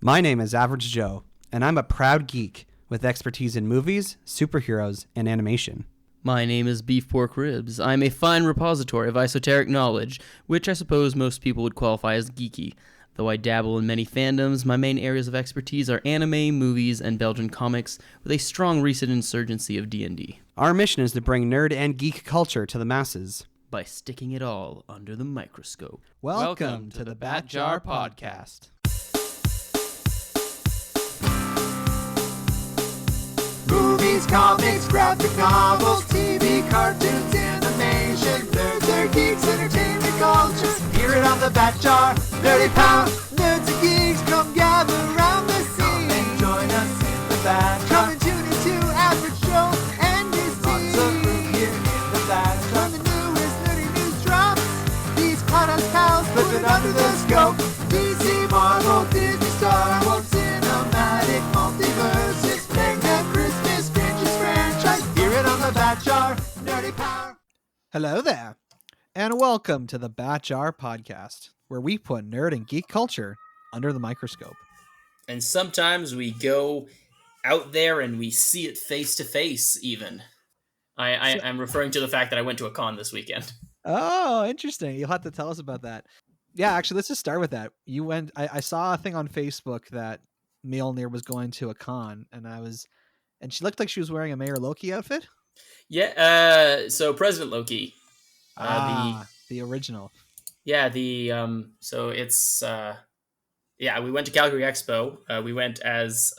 My name is Average Joe, and I'm a proud geek with expertise in movies, superheroes, and animation. My name is Beef Pork Ribs. I'm a fine repository of esoteric knowledge, which I suppose most people would qualify as geeky. Though I dabble in many fandoms, my main areas of expertise are anime, movies, and Belgian comics, with a strong recent insurgency of D&D. Our mission is to bring nerd and geek culture to the masses by sticking it all under the microscope. Welcome to the Bat Jar Podcast. Movies, comics, graphic novels, TV, cartoons, animation, nerds are geeks, entertainment culture. Hear it on the Bat Jar, Nerdy Power. Nerds and geeks, come gather around the scene. Come and join us in the Bat Jar. Come and tune into Average Joe and his team. Lots of room here in the Bat Jar. When the newest nerdy news drops, these podcast pals put it under the scope. DC, Marvel, Disney, Star Wars, cinematic multiverses. Bat Jar, Nerdy Power. Hello there, and welcome to the Bat Jar Podcast, where we put nerd and geek culture under the microscope. And sometimes we go out there and we see it face to face, even. I'm referring to the fact that I went to a con this weekend. Oh, interesting. You'll have to tell us about that. Yeah, actually, let's just start with that. You went. I saw a thing on Facebook that Mjolnir was going to a con, and she looked like she was wearing a Mayor Loki outfit. Yeah, so President Loki. The original. Yeah, so it's, we went to Calgary Expo. We went as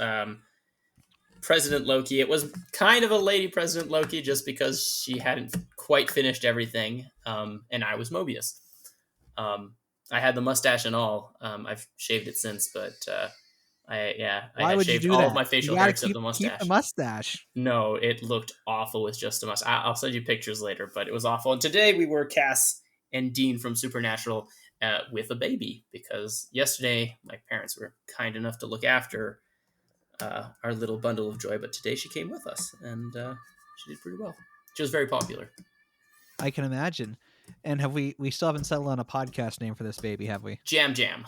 President Loki. It was kind of a lady President Loki just because she hadn't quite finished everything, and I was Mobius. I had the mustache and all. I've shaved it since, but... I had shaved all of my facial hair except the mustache. Keep the mustache. No, it looked awful with just a mustache. I'll send you pictures later, but it was awful. And today we were Cass and Dean from Supernatural with a baby, because yesterday my parents were kind enough to look after our little bundle of joy, but today she came with us, and she did pretty well. She was very popular. I can imagine. And we still haven't settled on a podcast name for this baby, have we? Jam Jam.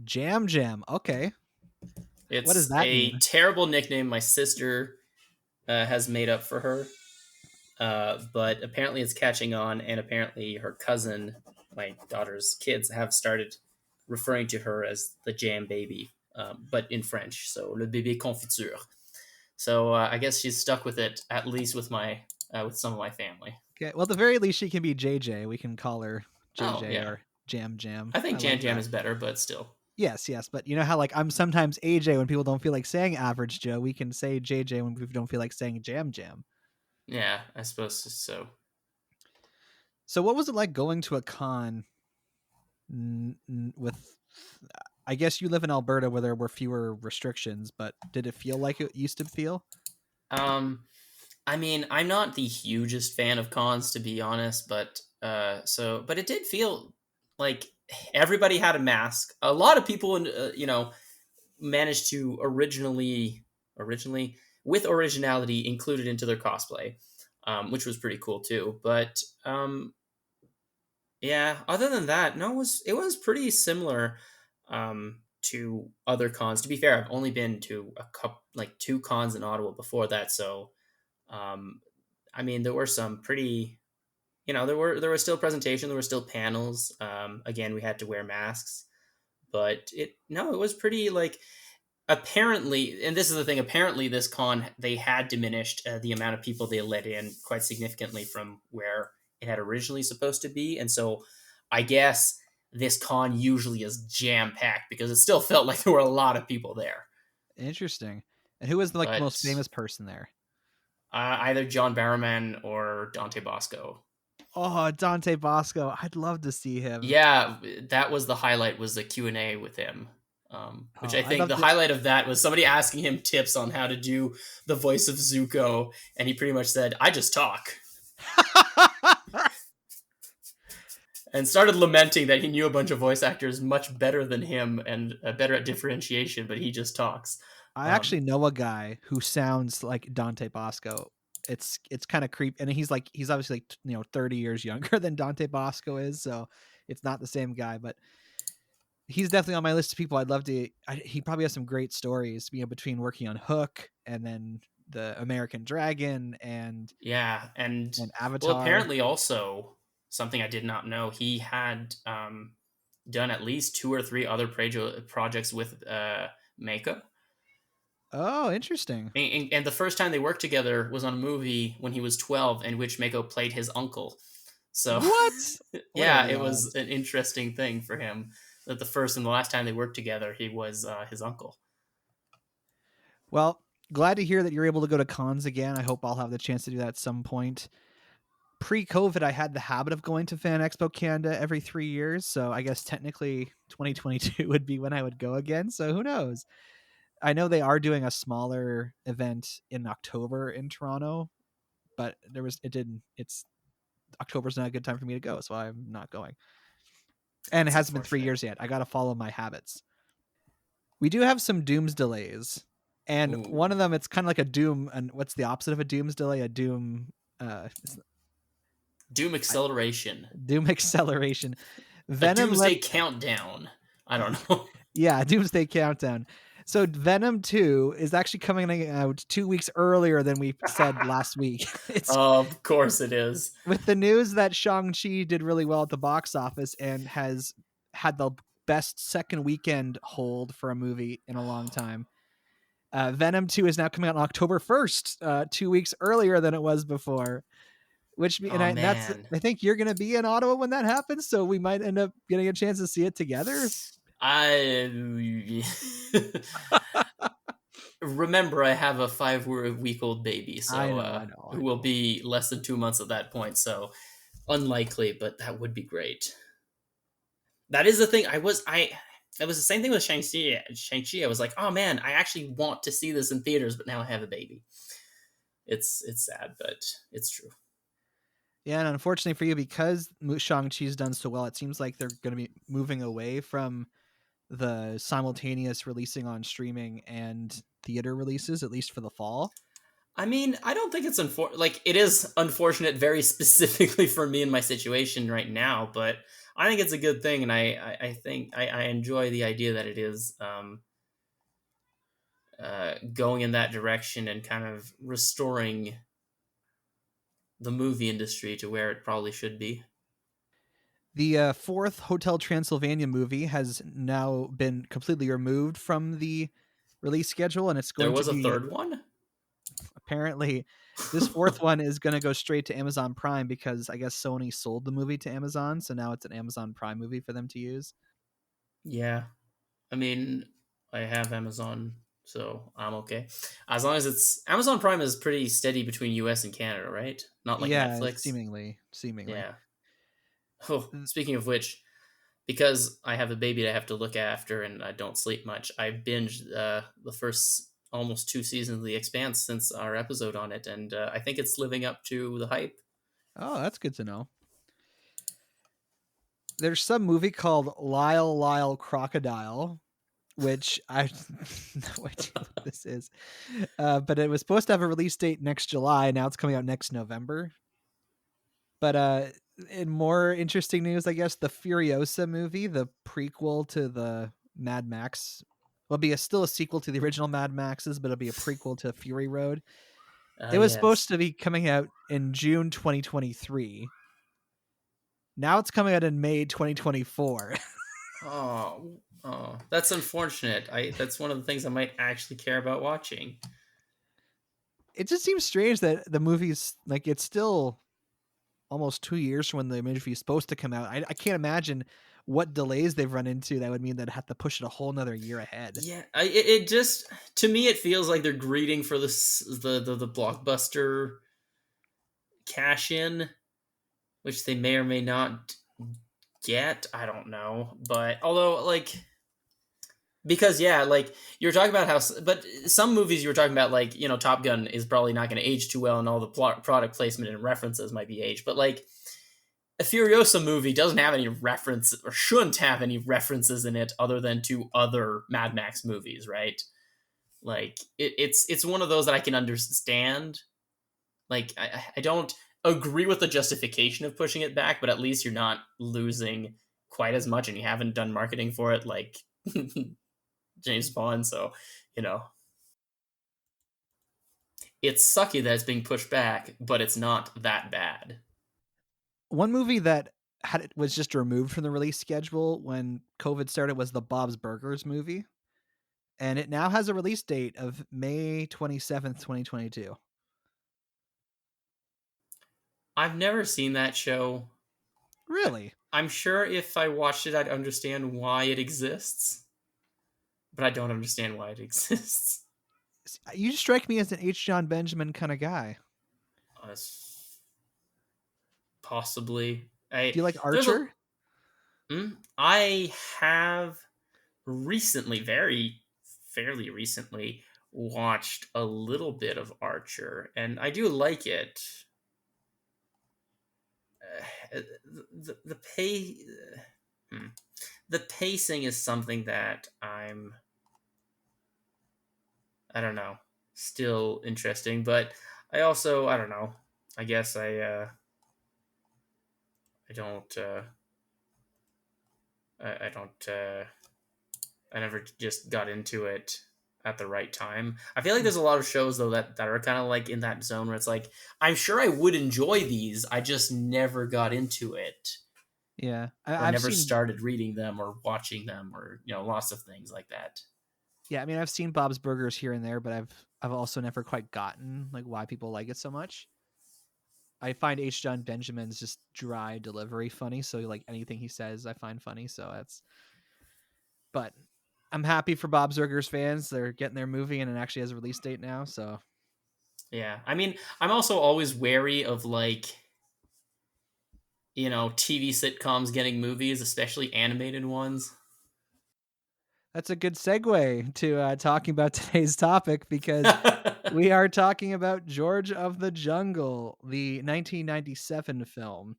Jam Jam. Okay. It's what does that a mean? Terrible nickname my sister has made up for her, but apparently it's catching on, and apparently her cousin, my daughter's kids, have started referring to her as the Jam Baby, but in French, so le bébé confiture. So I guess she's stuck with it, at least with with some of my family. Okay, well, at the very least, she can be JJ. We can call her JJ or Jam Jam. I think Jam Jam is better, but still. Yes, but you know how I'm sometimes AJ when people don't feel like saying Average Joe. We can say JJ when we don't feel like saying Jam Jam. Yeah, I suppose so. So what was it like going to a con with... I guess you live in Alberta where there were fewer restrictions, but did it feel like it used to feel? I mean, I'm not the hugest fan of cons, to be honest, but it did feel like everybody had a mask. A lot of people, managed to originally with originality included into their cosplay, which was pretty cool too. But other than that, no, it was pretty similar to other cons. To be fair, I've only been to two cons in Ottawa before that, so I mean, there were some pretty. There was still presentation, there were still panels. Again, we had to wear masks, but it was pretty apparently, and this is the thing, apparently this con, they had diminished the amount of people they let in quite significantly from where it had originally supposed to be. And so I guess this con usually is jam-packed because it still felt like there were a lot of people there. Interesting. And who was the most famous person there? Either John Barrowman or Dante Bosco. Oh, Dante Bosco. I'd love to see him. Yeah, that was the highlight, was the Q&A with him. Which I think the highlight of that was somebody asking him tips on how to do the voice of Zuko. And he pretty much said, I just talk. And started lamenting that he knew a bunch of voice actors much better than him and better at differentiation, but he just talks. I actually know a guy who sounds like Dante Bosco. It's kind of creepy, and he's obviously 30 years younger than Dante Bosco is, so it's not the same guy. But he's definitely on my list of people I'd love to. He probably has some great stories, between working on Hook and then the American Dragon and Yeah, and well, Avatar. apparently also something I did not know. He had done at least 2 or 3 other projects with Mako. Oh, interesting. And the first time they worked together was on a movie when he was 12, in which Mako played his uncle. So, What? What are yeah, the it was odds? an interesting thing for him that the first and the last time they worked together, he was his uncle. Well, glad to hear that you're able to go to cons again. I hope I'll have the chance to do that at some point. Pre-COVID, I had the habit of going to Fan Expo Canada every 3 years, so I guess technically 2022 would be when I would go again. So who knows? I know they are doing a smaller event in October in Toronto, but it's October's not a good time for me to go, so I'm not going. And it It's hasn't been three unfortunate. years yet. I got to follow my habits. We do have some Dooms delays, and one Ooh. of them, it's kind of like a Doom. And what's the opposite of a Dooms delay? A Doom, Doom Acceleration. Doom acceleration. A Venom Doomsday let Countdown. I don't know. Yeah, Doomsday Countdown. So Venom 2 is actually coming out 2 weeks earlier than we said last week. It's Of course it is. with the news that Shang-Chi did really well at the box office and has had the best second weekend hold for a movie in a long time. Venom 2 is now coming out on October 1st, 2 weeks earlier than it was before. Oh That's man. I think you're going to be in Ottawa when that happens, so we might end up getting a chance to see it together. I remember I have a 5-week-old baby, I so know, I know, I who will know. be less than 2 months at that point. So unlikely, but that would be great. That is the thing. It was the same thing with Shang-Chi. Shang-Chi, I was like, oh man, I actually want to see this in theaters, but now I have a baby. It's sad, but it's true. Yeah, and unfortunately for you, because Shang-Chi's done so well, it seems like they're going to be moving away from the simultaneous releasing on streaming and theater releases, at least for the fall. I mean, I don't think it's like it is unfortunate very specifically for me in my situation right now, but I think it's a good thing, and I think I enjoy the idea that it is going in that direction and kind of restoring the movie industry to where it probably should be. The fourth Hotel Transylvania movie has now been completely removed from the release schedule, and it's There going to was a be third one. apparently this fourth one is going to go straight to Amazon Prime because I guess Sony sold the movie to Amazon, so now it's an Amazon Prime movie for them to use. Yeah, I mean, I have Amazon, so I'm okay. As long as it's Amazon Prime is pretty steady between US and Canada, right? Not like Yeah, Netflix. seemingly. Yeah. Oh, speaking of which, because I have a baby that I have to look after and I don't sleep much, I binged the first almost 2 seasons of The Expanse since our episode on it, and I think it's living up to the hype. Oh, that's good to know. There's some movie called Lyle Lyle Crocodile, which I have no idea what this is. But it was supposed to have a release date next July. Now it's coming out next November. But in more interesting news, I guess the Furiosa movie, the prequel to the Mad Max, will be still a sequel to the original Mad Maxes, but it'll be a prequel to Fury Road. It was supposed Yes. to be coming out in June 2023. Now it's coming out in May 2024. Oh, that's unfortunate. That's one of the things I might actually care about watching. It just seems strange that the movie's like it's still almost 2 years from when the movie is supposed to come out. I can't imagine what delays they've run into that would mean they'd have to push it a whole nother year ahead. Yeah, it just to me it feels like they're greeting for the blockbuster cash in, which they may or may not get. I don't know, but although like because yeah, like you're talking about how, but some movies you were talking about like Top Gun is probably not going to age too well, and all the product placement and references might be aged, but like a Furiosa movie doesn't have any reference or shouldn't have any references in it other than to other Mad Max movies, right? Like it's one of those that I can understand. Like I don't agree with the justification of pushing it back, but at least you're not losing quite as much, and you haven't done marketing for it like James Bond. So, you know, it's sucky that it's being pushed back, but it's not that bad. One movie that was just removed from the release schedule when COVID started was the Bob's Burgers movie, and it now has a release date of May 27th, 2022. I've never seen that show. Really? I'm sure if I watched it, I'd understand why it exists, but I don't understand why it exists. You strike me as an H. John Benjamin kind of guy. Uh, Possibly. Do you like Archer? I have recently, fairly recently, watched a little bit of Archer, and I do like it. The pay, the pacing is something that I don't know, still interesting, but I also, I don't know. I guess I don't I don't I never just got into it at the right time. I feel like there's a lot of shows though that are kind of like in that zone where it's like I'm sure I would enjoy these, I just never got into it. Yeah, I've never started reading them or watching them, or lots of things like that. Yeah, I mean, I've seen Bob's Burgers here and there, but I've also never quite gotten like why people like it so much. I find H. John Benjamin's just dry delivery funny, so like anything he says I find funny, so that's. But I'm happy for Bob's Burgers fans. They're getting their movie and it actually has a release date now, so. Yeah, I mean, I'm also always wary of like TV sitcoms getting movies, especially animated ones. That's a good segue to talking about today's topic, because we are talking about George of the Jungle, the 1997 film.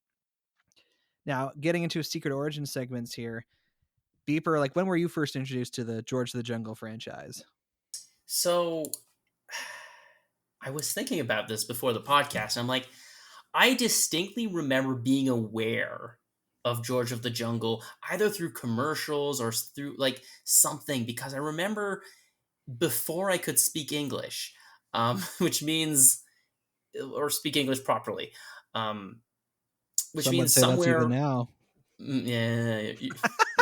Now, getting into secret origin segments here, Beeper, like when were you first introduced to the George of the Jungle franchise? So, I was thinking about this before the podcast. I'm like, I distinctly remember being aware of George of the Jungle, either through commercials or through like something, because I remember before I could speak English, which means, or speak English properly, which Some means would say that's even somewhere. now. Yeah,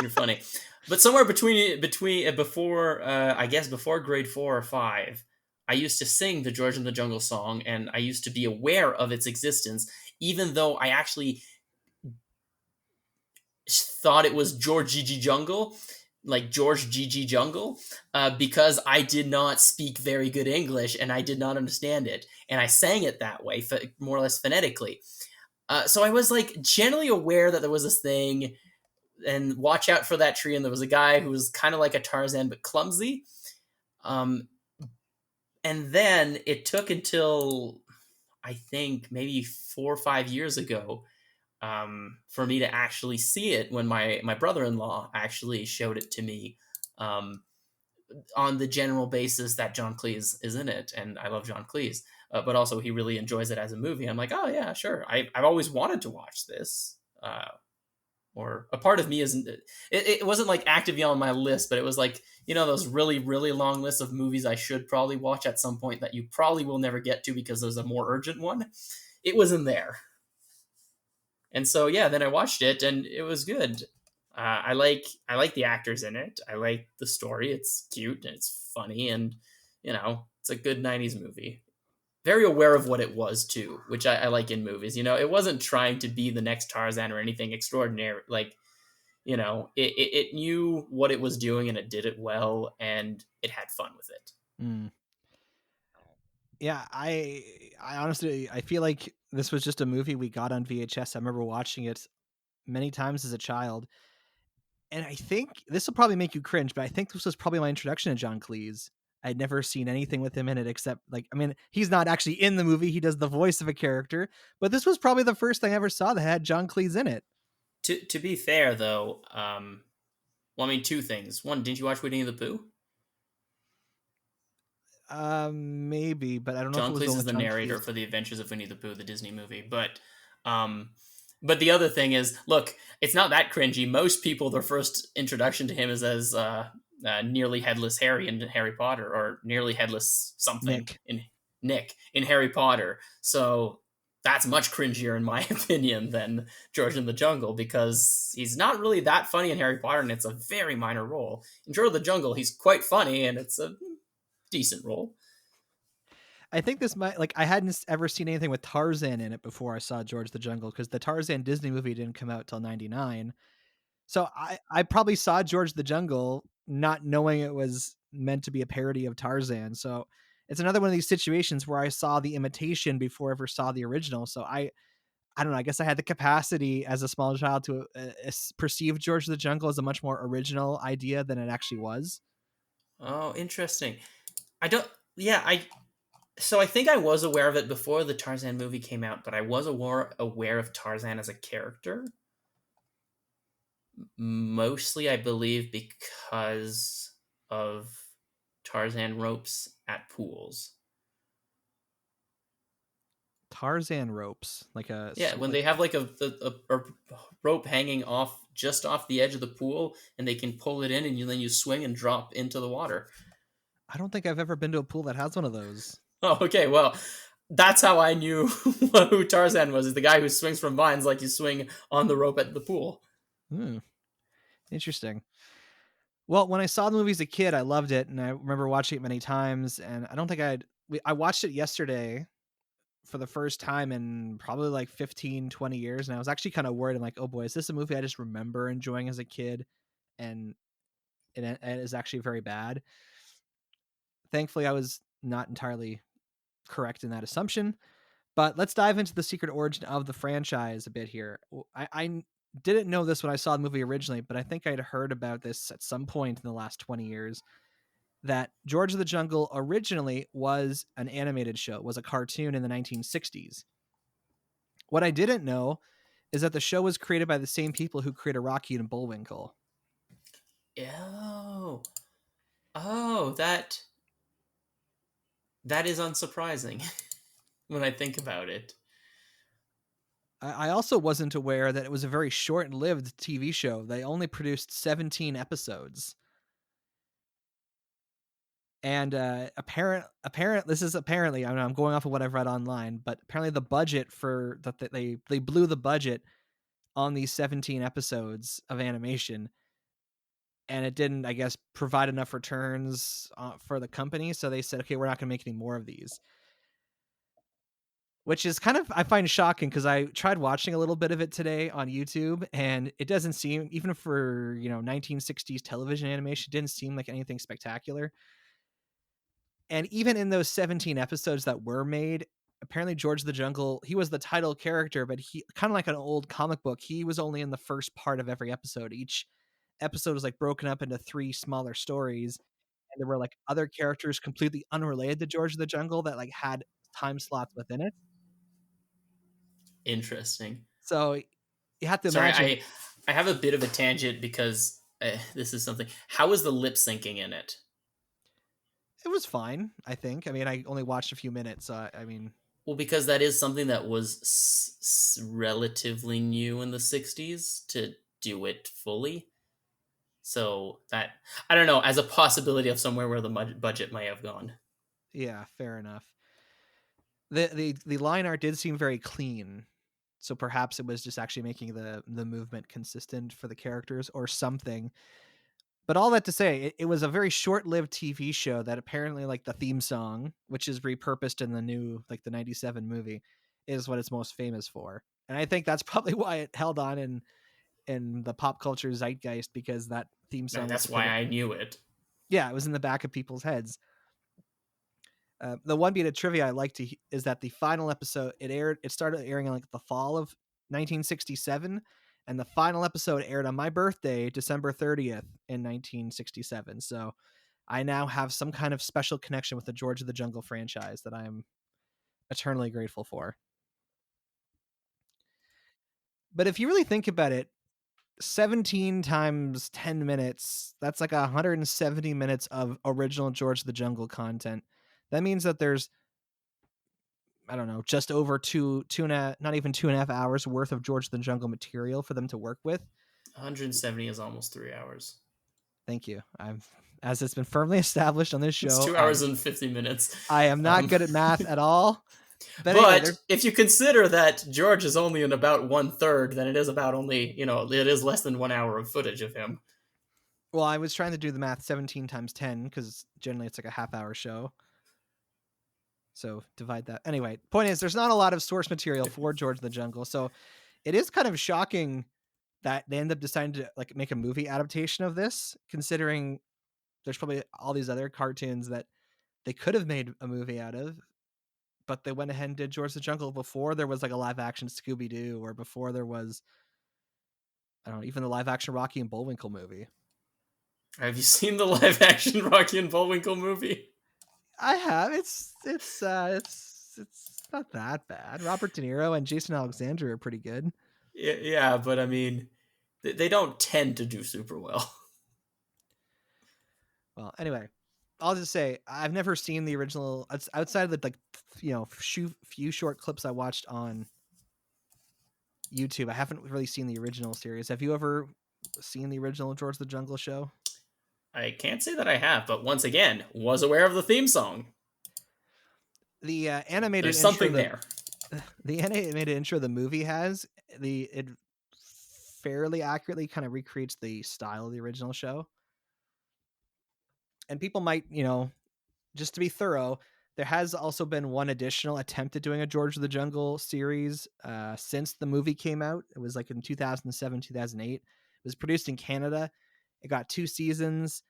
you're funny, but somewhere between before I guess before grade 4 or 5, I used to sing the George in the Jungle song, and I used to be aware of its existence, even though I actually thought it was George Gigi Jungle, like George Gigi Jungle, because I did not speak very good English and I did not understand it, and I sang it that way, more or less phonetically. So I was like generally aware that there was this thing, and watch out for that tree. And there was a guy who was kind of like a Tarzan but clumsy. And then it took until I think maybe 4 or 5 years ago for me to actually see it, when my brother-in-law actually showed it to me, on the general basis that John Cleese is in it, and I love John Cleese. But also he really enjoys it as a movie. I'm like, oh yeah, sure. I've always wanted to watch this. Or a part of me isn't. It wasn't like actively on my list, but it was like, those really, really long lists of movies I should probably watch at some point that you probably will never get to because there's a more urgent one. It was in there. And so, yeah, then I watched it and it was good. I like the actors in it. I like the story. It's cute and it's funny, and it's a good 90s movie. Very aware of what it was too, which I like in movies. It wasn't trying to be the next Tarzan or anything extraordinary. Like, it knew what it was doing and it did it well, and it had fun with it. Mm. Yeah, I honestly, I feel like this was just a movie we got on VHS. I remember watching it many times as a child. And I think this will probably make you cringe, but I think this was probably my introduction to John Cleese. I'd never seen anything with him in it except, like, I mean, he's not actually in the movie. He does the voice of a character, but this was probably the first thing I ever saw that had John Cleese in it. To be fair, though, well, I mean, two things. One, didn't you watch Winnie the Pooh? Maybe, but I don't know if John it was Cleese the one is with the John narrator Cleese. for The Adventures of Winnie the Pooh, the Disney movie. But um, But the other thing is, look, it's not that cringy. Most people, their first introduction to him is as nearly headless Harry in Harry Potter, or nearly headless something Nick. in Nick in Harry Potter. So that's much cringier, in my opinion, than George in the Jungle, because he's not really that funny in Harry Potter, and it's a very minor role. In George of the Jungle, he's quite funny, and it's a decent role. I think this might, like, I hadn't ever seen anything with Tarzan in it before I saw George the Jungle, because the Tarzan Disney movie didn't come out till 99. So I probably saw George the Jungle not knowing it was meant to be a parody of Tarzan. So it's another one of these situations where I saw the imitation before I ever saw the original. So I don't know, I guess I had the capacity as a small child to perceive George the Jungle as a much more original idea than it actually was. Oh, interesting. I don't. Yeah, So I think I was aware of it before the Tarzan movie came out, but I was aware of Tarzan as a character. Mostly, I believe, because of Tarzan ropes at pools. Tarzan ropes, like a Yeah, when they have like a rope hanging just off the edge of the pool, and they can pull it in, and then you swing and drop into the water. I don't think I've ever been to a pool that has one of those. Oh, okay. Well, that's how I knew who Tarzan was. Is the guy who swings from vines like you swing on the rope at the pool. Interesting. Well, when I saw the movie as a kid, I loved it, and I remember watching it many times. And I don't think I watched it yesterday for the first time in probably like 15, 20 years. And I was actually kind of worried. I'm like, oh boy, is this a movie I just remember enjoying as a kid? And it is actually very bad. Thankfully, I was not entirely correct in that assumption. But let's dive into the secret origin of the franchise a bit here. I didn't know this when I saw the movie originally, but I think I'd heard about this at some point in the last 20 years, that George of the Jungle originally was an animated show, was a cartoon in the 1960s. What I didn't know is that the show was created by the same people who created Rocky and Bullwinkle. Oh, that is unsurprising when I think about it. I also wasn't aware that it was a very short-lived TV show. They only produced 17 episodes. And this is apparently, I mean, I'm going off of what I've read online, but apparently the budget for that they blew the budget on these 17 episodes of animation, and it didn't, I guess, provide enough returns for the company. So they said, okay, we're not going to make any more of these, which is kind of, I find shocking, because I tried watching a little bit of it today on YouTube, and it doesn't seem, even for 1960s television animation, it didn't seem like anything spectacular. And even in those 17 episodes that were made, apparently George the Jungle, he was the title character, but he, kind of like an old comic book, he was only in the first part of every episode. Each episode was like broken up into 3 smaller stories, and there were like other characters completely unrelated to George the Jungle that like had time slots within it. Interesting. So you have to Sorry, imagine. I have a bit of a tangent, because this is something. How was the lip syncing in it? It was fine, I think. I mean, I only watched a few minutes, so I mean... Well, because that is something that was relatively new in the 60s, to do it fully. So that, I don't know, as a possibility of somewhere where the budget might have gone. Yeah, fair enough. The line art did seem very clean, so perhaps it was just actually making the movement consistent for the characters or something. But all that to say, it was a very short-lived TV show that apparently, like, the theme song, which is repurposed in the new, like, the 97 movie, is what it's most famous for. And I think that's probably why it held on in the pop culture zeitgeist, because that theme song... That's why I knew it. Yeah, it was in the back of people's heads. The one bit of trivia I like is that the final episode, it started airing in like the fall of 1967, and the final episode aired on my birthday, December 30th in 1967. So I now have some kind of special connection with the George of the Jungle franchise that I'm eternally grateful for. But if you really think about it, 17 times 10 minutes, that's like 170 minutes of original George of the Jungle content. That means that there's I don't know, just over not even 2.5 hours worth of George of the Jungle material for them to work with. 170 is almost 3 hours. Thank you. As it's been firmly established on this show, It's 2 hours and 50 minutes. I am not good at math at all. But anyway, if you consider that George is only in about 1/3, then it is about only, it is less than 1 hour of footage of him. Well, I was trying to do the math 17 times 10 because generally it's like a half-hour show. So divide that. Anyway, point is, there's not a lot of source material for George of the Jungle. So it is kind of shocking that they end up deciding to like make a movie adaptation of this, considering there's probably all these other cartoons that they could have made a movie out of, but they went ahead and did George of the Jungle before there was like a live action Scooby-Doo, or before there was, I don't know, even the live action Rocky and Bullwinkle movie. Have you seen the live action Rocky and Bullwinkle movie? I have. It's not that bad. Robert De Niro and Jason Alexander are pretty good. Yeah, but I mean, they don't tend to do super well. Well, anyway, I'll just say I've never seen the original. Outside of the few short clips I watched on YouTube, I haven't really seen the original series. Have you ever seen the original George of the Jungle show? I can't say that I have, but once again, was aware of the theme song. The animated There's something there. The animated intro the movie has it fairly accurately kind of recreates the style of the original show. And people might, just to be thorough, there has also been one additional attempt at doing a George of the Jungle series since the movie came out. It was like in 2007, 2008. It was produced in Canada. It got 2 seasons.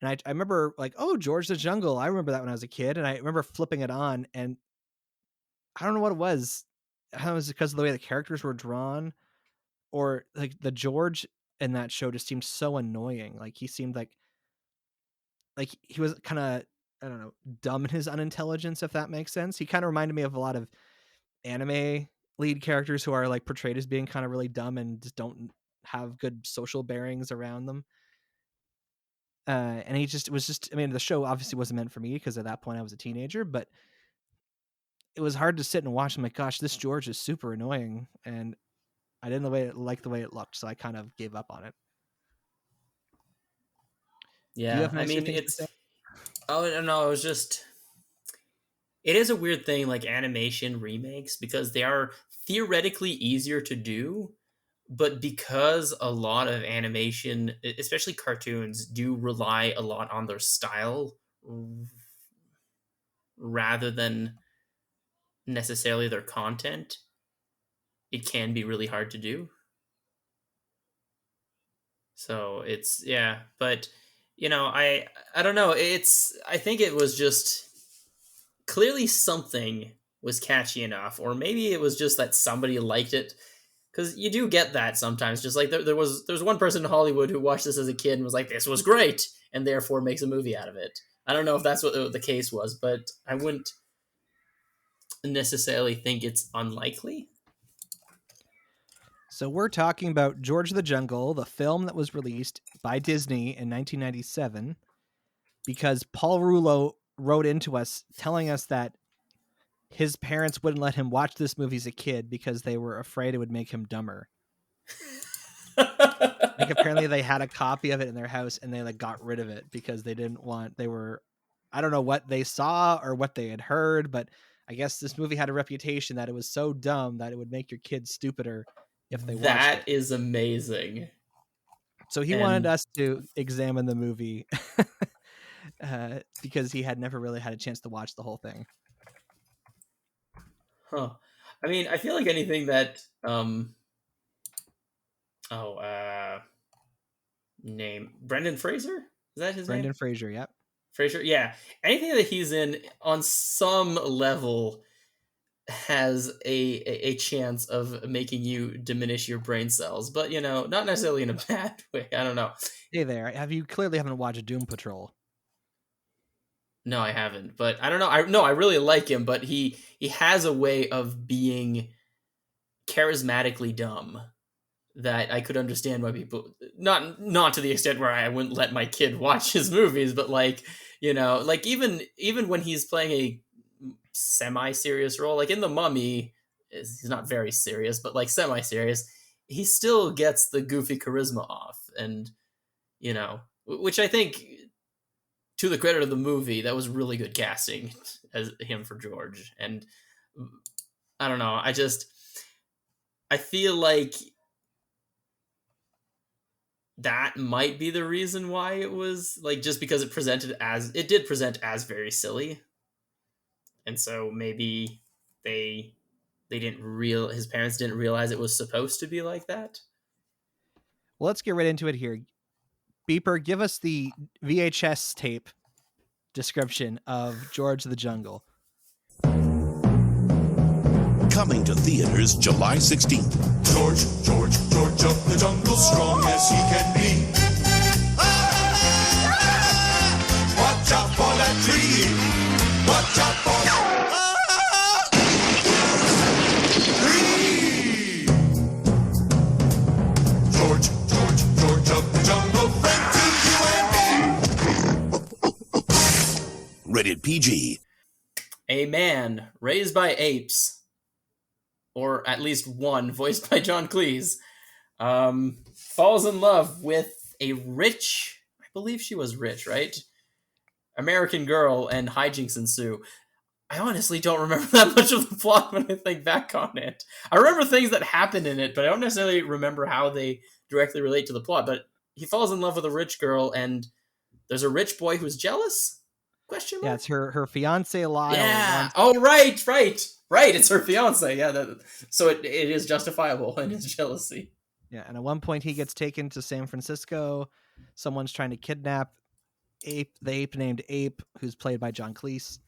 And I remember like, oh, George the Jungle. I remember that when I was a kid. And I remember flipping it on. And I don't know what it was. I don't know, it was because of the way the characters were drawn. Or like the George in that show just seemed so annoying. Like he seemed like he was kind of, I don't know, dumb in his unintelligence, if that makes sense. He kind of reminded me of a lot of anime lead characters who are like portrayed as being kind of really dumb and just don't have good social bearings around them. And the show obviously wasn't meant for me because at that point I was a teenager, but it was hard to sit and watch. I'm like, gosh, this George is super annoying. And I didn't like the way it looked. So I kind of gave up on it. Yeah. I mean, no, it was just, it is a weird thing, like animation remakes, because they are theoretically easier to do, but because a lot of animation, especially cartoons, do rely a lot on their style rather than necessarily their content, it can be really hard to do. So it's, yeah, but I don't know. I think it was just clearly something was catchy enough, or maybe it was just that somebody liked it. Because you do get that sometimes. Just like there's one person in Hollywood who watched this as a kid and was like, this was great, and therefore makes a movie out of it. I don't know if that's what the case was, but I wouldn't necessarily think it's unlikely. So we're talking about George of the Jungle, the film that was released by Disney in 1997, because Paul Rouleau wrote into us telling us that his parents wouldn't let him watch this movie as a kid because they were afraid it would make him dumber. Like apparently they had a copy of it in their house and they like got rid of it because they didn't want, I don't know what they saw or what they had heard, but I guess this movie had a reputation that it was so dumb that it would make your kids stupider if they watched it. That is amazing. So he wanted us to examine the movie because he had never really had a chance to watch the whole thing. Huh. I mean, I feel like anything that name Brendan Fraser? Is that his name? Brendan Fraser, yep. Fraser, yeah. Anything that he's in on some level has a chance of making you diminish your brain cells, but not necessarily in a bad way. I don't know. Hey there, you clearly haven't watched Doom Patrol? No, I haven't, but I don't know. I really like him, but he has a way of being charismatically dumb that I could understand why people, not to the extent where I wouldn't let my kid watch his movies, but like even when he's playing semi-serious role. Like in The Mummy, he's not very serious, but like semi-serious, he still gets the goofy charisma off. And, which I think, to the credit of the movie, that was really good casting as him for George. And I don't know, I feel like that might be the reason why it was like, just because it did present as very silly. And so maybe his parents didn't realize it was supposed to be like that. Well, let's get right into it here. Beeper, give us the VHS tape description of George the Jungle. Coming to theaters July 16th. George of the jungle, strong as he can be. Watch out for that tree. Watch out for tree. George of the jungle, friend to you and me. Rated PG. A man raised by apes, or at least one voiced by John Cleese, falls in love with a rich, I believe she was rich, right? American girl, and hijinks ensue. I honestly don't remember that much of the plot when I think back on it. I remember things that happened in it, but I don't necessarily remember how they directly relate to the plot. But he falls in love with a rich girl, and there's a rich boy who's jealous? Question mark? Yeah, it's her fiance Lyle. Yeah. Oh, right. It's her fiance. Yeah. So it is justifiable in his jealousy. Yeah, and at one point he gets taken to San Francisco. Someone's trying to kidnap the ape named Ape, who's played by John Cleese.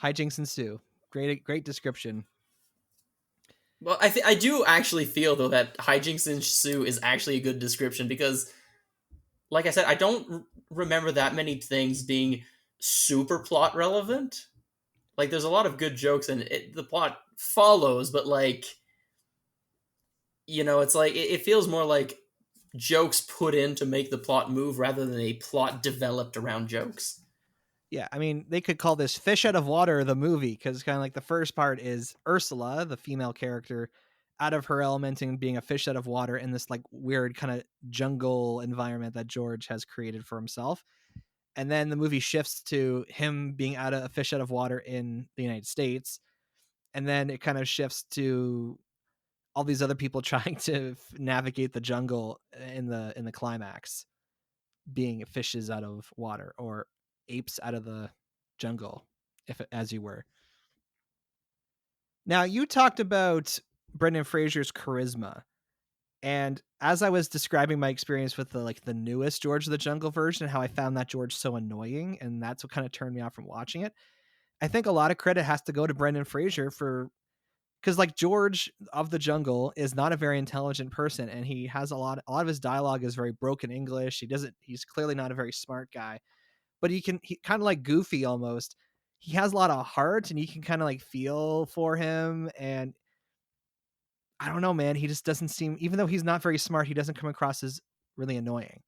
Hijinks ensue. Great description. Well, I do actually feel, though, that hijinks ensue is actually a good description because, like I said, I don't remember that many things being super plot relevant. Like, there's a lot of good jokes and the plot follows, but like, it's like, it feels more like jokes put in to make the plot move rather than a plot developed around jokes. Yeah, I mean, they could call this Fish Out of Water, the movie, because kind of like the first part is Ursula, the female character, out of her element and being a fish out of water in this like weird kind of jungle environment that George has created for himself. And then the movie shifts to him being a fish out of water in the United States. And then it kind of shifts to all these other people trying to navigate the jungle in the climax, being fishes out of water or apes out of the jungle, as you were. Now, you talked about Brendan Fraser's charisma, and as I was describing my experience with the newest George of the Jungle version, how I found that George so annoying, and that's what kind of turned me off from watching it. I think a lot of credit has to go to Brendan Fraser because like George of the Jungle is not a very intelligent person, and he has a lot of his dialogue is very broken English. He's clearly not a very smart guy, but he kind of like Goofy almost. He has a lot of heart, and you can kind of like feel for him. And I don't know, man, he just doesn't seem, even though he's not very smart, he doesn't come across as really annoying.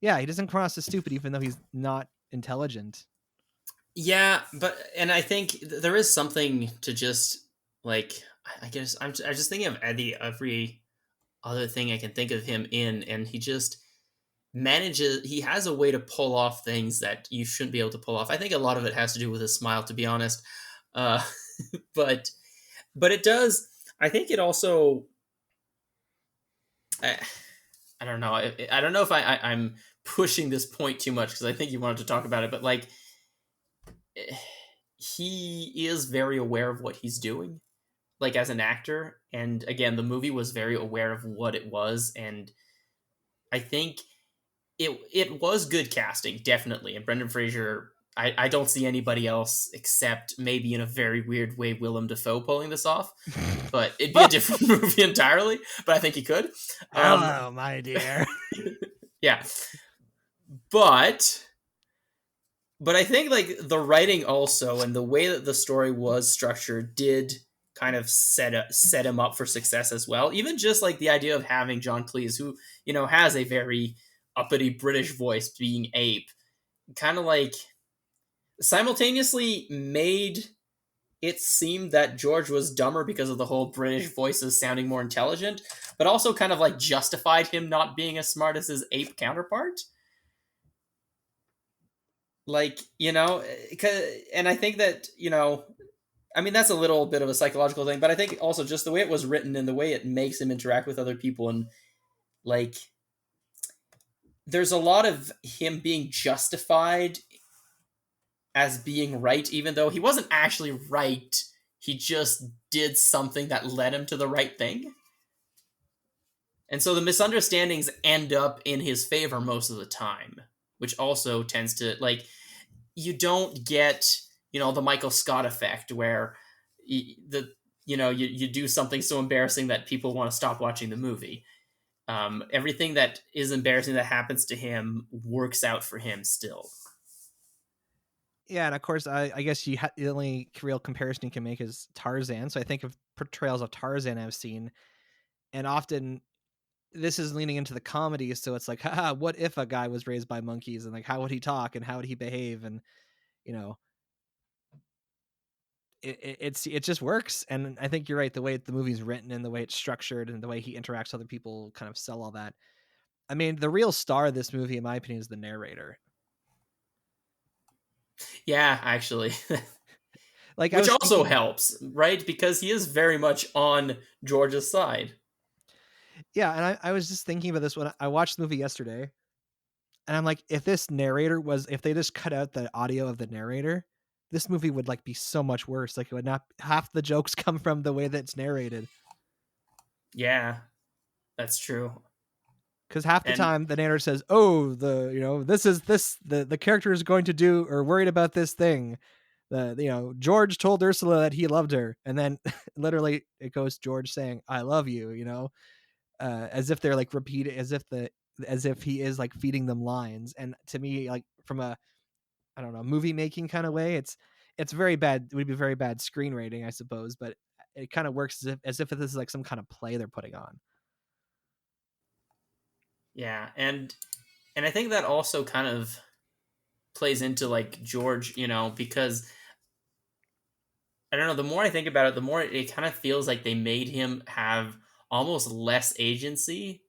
Yeah, he doesn't come across as stupid, even though he's not intelligent. Yeah, and I think there is something to just like, I guess I'm just thinking of Eddie every other thing I can think of him in, and he just he has a way to pull off things that you shouldn't be able to pull off. I think a lot of it has to do with his smile, to be honest. But it does. I think it also, I don't know. I don't know if I'm pushing this point too much because I think you wanted to talk about it, but like, he is very aware of what he's doing, like as an actor. And again, the movie was very aware of what it was. And I think it was good casting, definitely. And Brendan Fraser, I don't see anybody else except maybe in a very weird way Willem Dafoe pulling this off. But it'd be a different movie entirely. But I think he could. Hello, my dear. Yeah. But I think like the writing also and the way that the story was structured did kind of set him up for success as well. Even just like the idea of having John Cleese, who, has a very uppity British voice, being Ape, kind of like simultaneously made it seemed that George was dumber because of the whole British voices sounding more intelligent, but also kind of like justified him not being as smart as his ape counterpart. Like, and I think that, I mean, that's a little bit of a psychological thing, but I think also just the way it was written and the way it makes him interact with other people, and like, there's a lot of him being justified as being right, even though he wasn't actually right. He just did something that led him to the right thing. And so the misunderstandings end up in his favor most of the time, which also tends to, like, you don't get, the Michael Scott effect where you do something so embarrassing that people want to stop watching the movie. Everything that is embarrassing that happens to him works out for him still. Yeah, and of course, I guess the only real comparison you can make is Tarzan. So I think of portrayals of Tarzan I've seen, and often this is leaning into the comedy. So it's like, haha, what if a guy was raised by monkeys, and like, how would he talk and how would he behave, and you know, it just works. And I think you're right. The way the movie's written and the way it's structured and the way he interacts with other people kind of sell all that. I mean, the real star of this movie, in my opinion, is the narrator. Yeah, actually. Like, which also helps, right? Because he is very much on George's side. Yeah, and I was just thinking about this when I watched the movie yesterday, and I'm like, if they just cut out the audio of the narrator, this movie would like be so much worse. Like, it would not, half the jokes come from the way that it's narrated. Yeah, that's true. Because half the time the narrator says, "Oh, the character is going to do or worried about this thing." George told Ursula that he loved her, and then literally it goes George saying, "I love you," as if they're like repeating, as if he is like feeding them lines. And to me, like, from a, I don't know, movie making kind of way, it's very bad. It would be very bad screen rating, I suppose, but it kind of works as if this is like some kind of play they're putting on. Yeah, and I think that also kind of plays into like George, because I don't know, the more I think about it, the more it kind of feels like they made him have almost less agency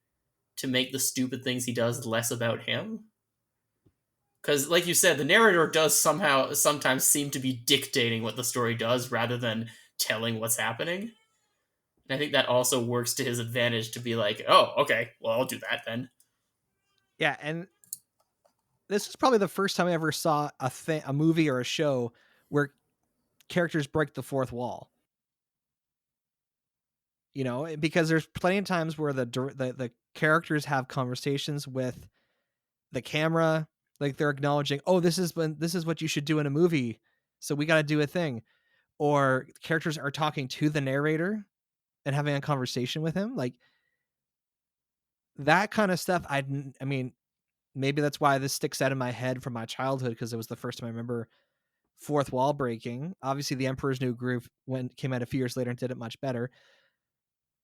to make the stupid things he does less about him. Because, like you said, the narrator does sometimes seem to be dictating what the story does rather than telling what's happening. And I think that also works to his advantage to be like, oh, okay, well, I'll do that then. Yeah, and this is probably the first time I ever saw a movie or a show where characters break the fourth wall. Because there's plenty of times where the characters have conversations with the camera, like they're acknowledging, "Oh, this is what you should do in a movie, so we got to do a thing," or characters are talking to the narrator and having a conversation with him, like that kind of stuff. I mean, maybe that's why this sticks out in my head from my childhood, because it was the first time I remember fourth wall breaking. Obviously, The Emperor's New Groove came out a few years later and did it much better.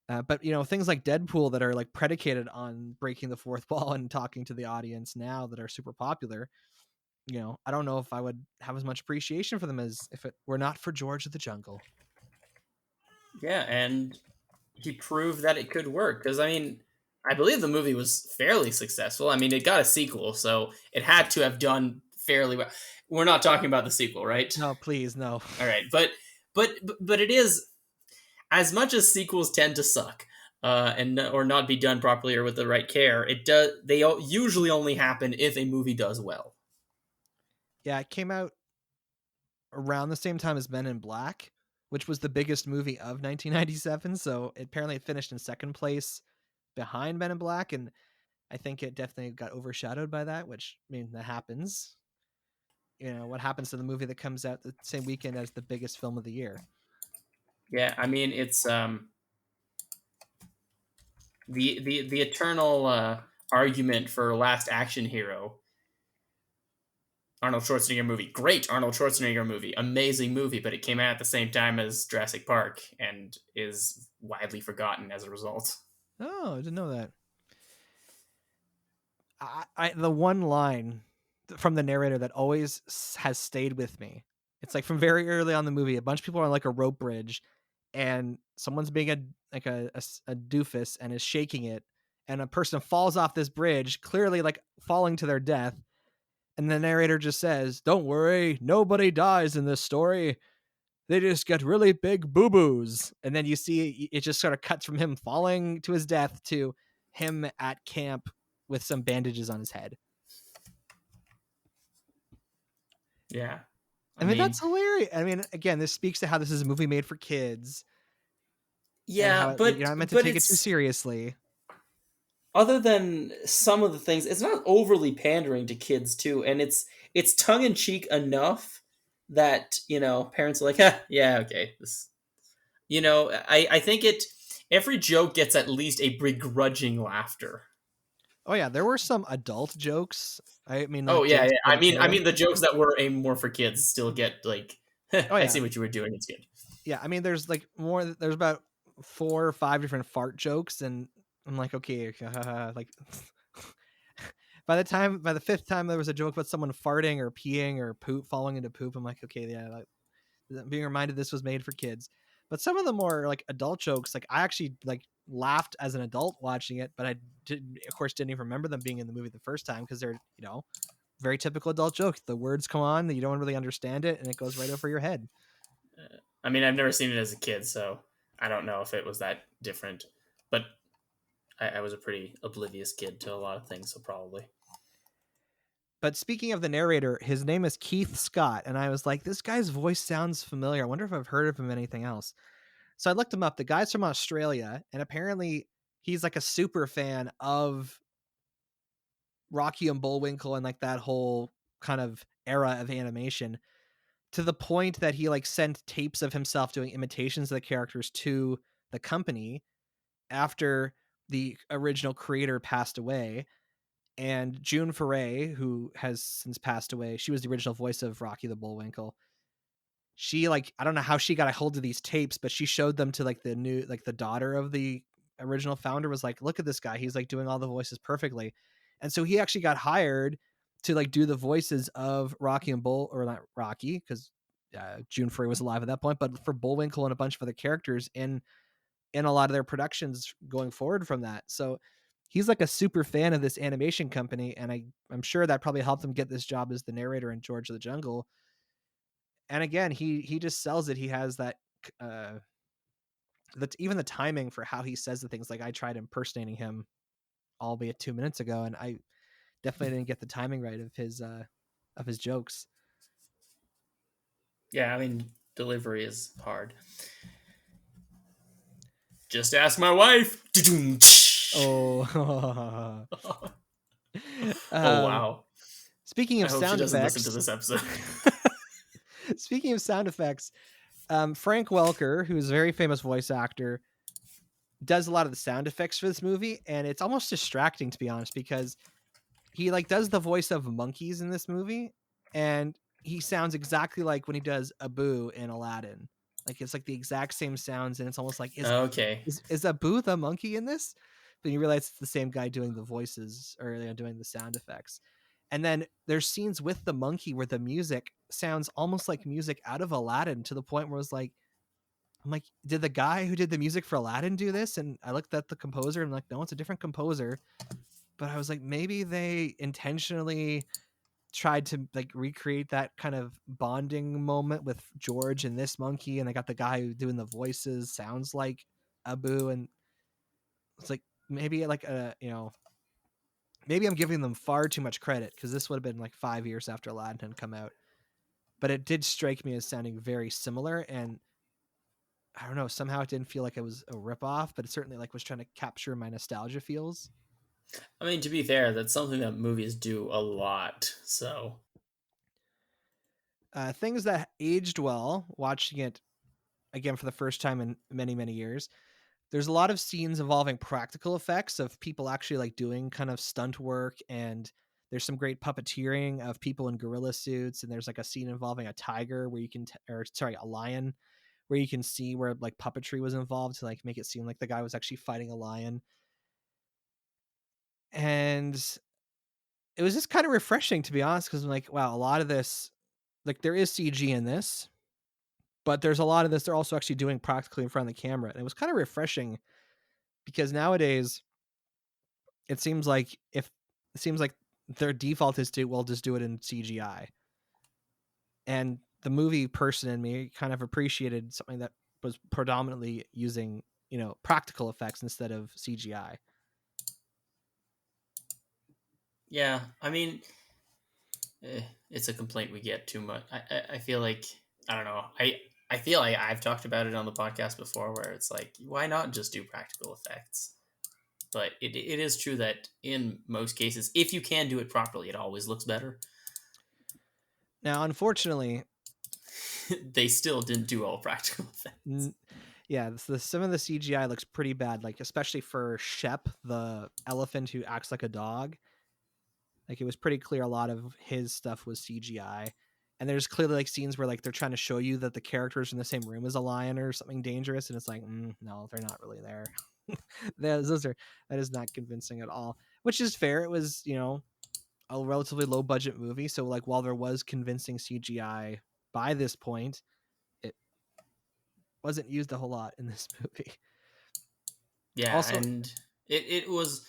But things like Deadpool that are like predicated on breaking the fourth wall and talking to the audience now, that are super popular, I don't know if I would have as much appreciation for them as if it were not for George of the Jungle. Yeah, and he proved that it could work. Because, I mean, I believe the movie was fairly successful. I mean, it got a sequel, so it had to have done fairly well. We're not talking about the sequel, right? No, please, no. All right, but it is, as much as sequels tend to suck or not be done properly or with the right care, they usually only happen if a movie does well. Yeah, it came out around the same time as Men in Black, which was the biggest movie of 1997. So apparently it finished in second place behind Men in Black, and I think it definitely got overshadowed by that, which, I mean, that happens. What happens to the movie that comes out the same weekend as the biggest film of the year? Yeah, I mean, it's the eternal argument for Last Action Hero. Arnold Schwarzenegger movie, great Arnold Schwarzenegger movie, amazing movie, but it came out at the same time as Jurassic Park and is widely forgotten as a result. Oh, I didn't know that. The one line from the narrator that always has stayed with me. It's like from very early on in the movie, a bunch of people are on like a rope bridge, and someone's being a doofus and is shaking it, and a person falls off this bridge, clearly like falling to their death. And the narrator just says, "Don't worry, nobody dies in this story. They just get really big boo-boos." And then you see it just sort of cuts from him falling to his death to him at camp with some bandages on his head. Yeah. I mean, that's hilarious. I mean, again, this speaks to how this is a movie made for kids. And how Yeah, you're not meant to take it too seriously. Other than some of the things, it's not overly pandering to kids too, and it's tongue in cheek enough that parents are like, yeah, okay, this. I think every joke gets at least a begrudging laughter. Oh yeah, there were some adult jokes. I mean, like, Oh yeah, jokes yeah. for the I kill. mean, the jokes that were aimed more for kids still get like, Oh, I yeah. see what you were doing. It's good. Yeah, I mean, there's like there's about 4 or 5 different fart jokes, and I'm like, okay, like by the 5th time there was a joke about someone farting or peeing or poop falling into poop. I'm like, okay, yeah, like, being reminded this was made for kids. But some of the more like adult jokes, like I actually like laughed as an adult watching it, but I of course didn't even remember them being in the movie the first time because they're very typical adult joke. The words come on, you don't really understand it, and it goes right over your head. I mean, I've never seen it as a kid, so I don't know if it was that different. But I was a pretty oblivious kid to a lot of things, so probably. But speaking of the narrator, his name is Keith Scott, and I was like, this guy's voice sounds familiar. I wonder if I've heard of him anything else. So I looked him up. The guy's from Australia, and apparently he's like a super fan of Rocky and Bullwinkle and like that whole kind of era of animation, to the point that he like sent tapes of himself doing imitations of the characters to the company after the original creator passed away. And June Foray, who has since passed away, she was the original voice of Rocky the Bullwinkle. She like, I don't know how she got a hold of these tapes, but she showed them to like the daughter of the original founder, was like, look at this guy, he's like doing all the voices perfectly. And so he actually got hired to like do the voices of Rocky and Bull, or not Rocky, because June Foray was alive at that point, but for Bullwinkle and a bunch of other characters in a lot of their productions going forward from that. So he's like a super fan of this animation company, and I'm sure that probably helped him get this job as the narrator in George of the Jungle. And again, he just sells it. He has that even the timing for how he says the things. Like I tried impersonating him, albeit 2 minutes ago, and I definitely didn't get the timing right of his jokes. Yeah, I mean, delivery is hard. Just ask my wife. Oh. Oh wow. Speaking of I hope sound she doesn't effects, listen to this episode. speaking of sound effects, Frank Welker, who's a very famous voice actor, does a lot of the sound effects for this movie, and it's almost distracting, to be honest, because he like does the voice of monkeys in this movie, and he sounds exactly like when he does Abu in Aladdin. Like it's like the exact same sounds, and it's almost like Okay. is Abu the monkey in this? But you realize it's the same guy doing the voices, or doing the sound effects. And then there's scenes with the monkey where the music sounds almost like music out of Aladdin, to the point where it's like, I'm like, did the guy who did the music for Aladdin do this? And I looked at the composer and I'm like, no, it's a different composer. But I was like, maybe they intentionally tried to like recreate that kind of bonding moment with George and this monkey, and they got the guy who doing the voices sounds like Abu, and it's like maybe like maybe I'm giving them far too much credit, because this would have been like 5 years after Aladdin had come out. But it did strike me as sounding very similar, and I don't know, somehow it didn't feel like it was a ripoff, but it certainly like was trying to capture my nostalgia feels. I mean, to be fair, that's something that movies do a lot. So Things that aged well, watching it again for the first time in many, many years. There's a lot of scenes involving practical effects of people actually like doing kind of stunt work, and there's some great puppeteering of people in gorilla suits, and there's like a scene involving a tiger where you can a lion, where you can see where like puppetry was involved to like make it seem like the guy was actually fighting a lion. And it was just kind of refreshing, to be honest, because I'm like, wow, a lot of this, like there is CG in this, but there's a lot of this they're also actually doing practically in front of the camera. And it was kind of refreshing because nowadays it seems like their default is to, well, just do it in CGI. And the movie person in me kind of appreciated something that was predominantly using, practical effects instead of CGI. Yeah, I mean, it's a complaint we get too much. I feel like, I don't know. I feel like I've talked about it on the podcast before, where it's like, why not just do practical effects? But it is true that in most cases, if you can do it properly, it always looks better. Now, unfortunately, they still didn't do all practical effects. Yeah, some of the CGI looks pretty bad, like especially for Shep, the elephant who acts like a dog. Like it was pretty clear a lot of his stuff was CGI. And there's clearly like scenes where like they're trying to show you that the character's in the same room as a lion or something dangerous, and it's like, no, they're not really there. That is not convincing at all. Which is fair. It was, a relatively low budget movie, so like while there was convincing CGI by this point, it wasn't used a whole lot in this movie. Yeah, Also, and it was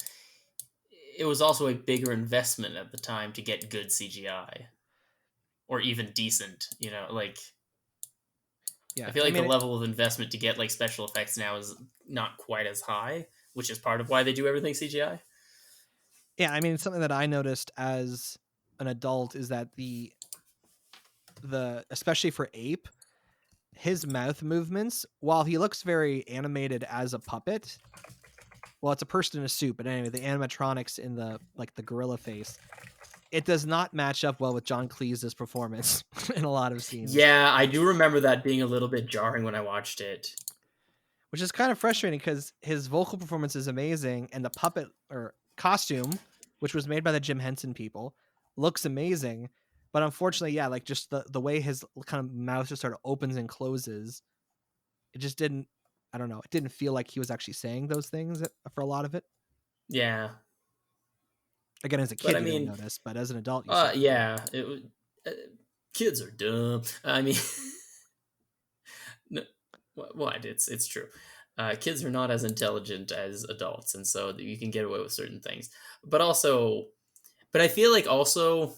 also a bigger investment at the time to get good CGI. Or even decent, like... Yeah, I feel like the level of investment to get like special effects now is not quite as high, which is part of why they do everything CGI. Yeah, I mean, something that I noticed as an adult is that the especially for Ape, his mouth movements, while he looks very animated as a puppet, well, it's a person in a suit, but anyway, the animatronics in the gorilla face, it does not match up well with John Cleese's performance in a lot of scenes. Yeah, I do remember that being a little bit jarring when I watched it. Which is kind of frustrating because his vocal performance is amazing, and the puppet or costume, which was made by the Jim Henson people, looks amazing. But unfortunately, yeah, like just the way his kind of mouth just sort of opens and closes, it just didn't, I don't know, it didn't feel like he was actually saying those things for a lot of it. Yeah. Again, as a kid, you don't notice, but as an adult, you see. Yeah, kids are dumb. I mean, no, what? It's true. Kids are not as intelligent as adults, and so you can get away with certain things. But I feel like also